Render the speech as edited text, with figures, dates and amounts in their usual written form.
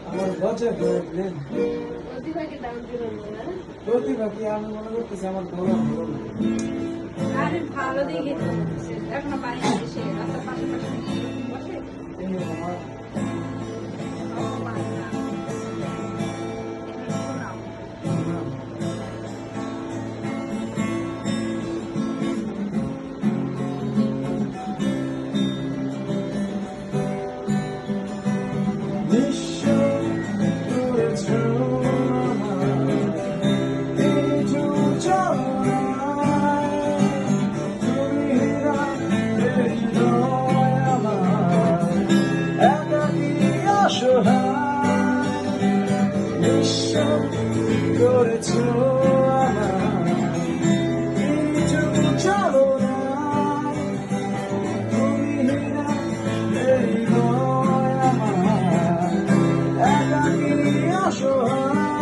আমার লজ্জা করে দিলেন। প্রতিভাকে দাম দিবেন না। প্রতিভা কি আমি মনে করতেছি আমার ভালো ভালো না। আরে ভালো দেখে তো বলতেছে। এখনো পানি এসে রাস্তার পাশে পাশে বসে। এই আমার ও পানি না। এখানে নাও। নিঃস্ব করেছ আমায়, এই জুজলায়। তুমি না এই নয় আমার, একাকী অসহায়। নিঃস্ব করেছ আমায়, এই জুজলায়। তুমি না এই নয় আমার, একাকী অসহায়।